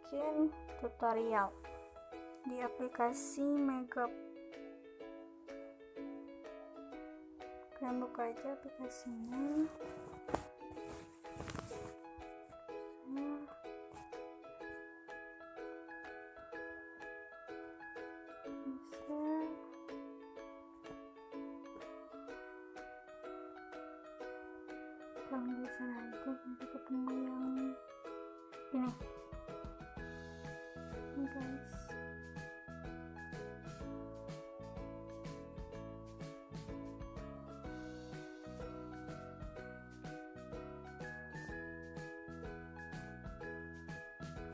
bikin tutorial di aplikasi MEMBUAT. Kalian buka aja aplikasinya. Kalau di sana aja nanti ketemu yang ini guys.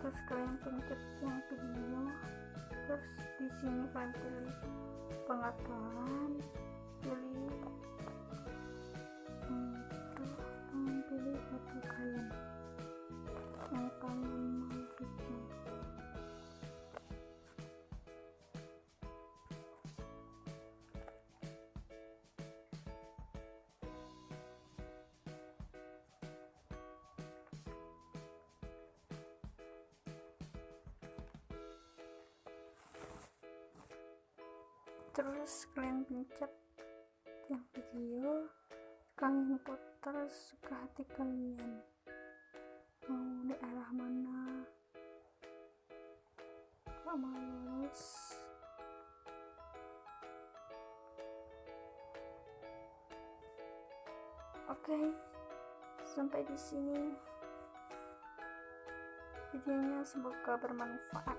Terus kalian pencet yang video, terus di sini kalian pilih pengaturan, pilih pilih foto kalian yang kalian mau bikin. Terus kalian pencet yang video, kalian putar suka hati kalian, mau di arah mana, kalau mau lurus. Oke, sampai di sini videonya, semoga bermanfaat.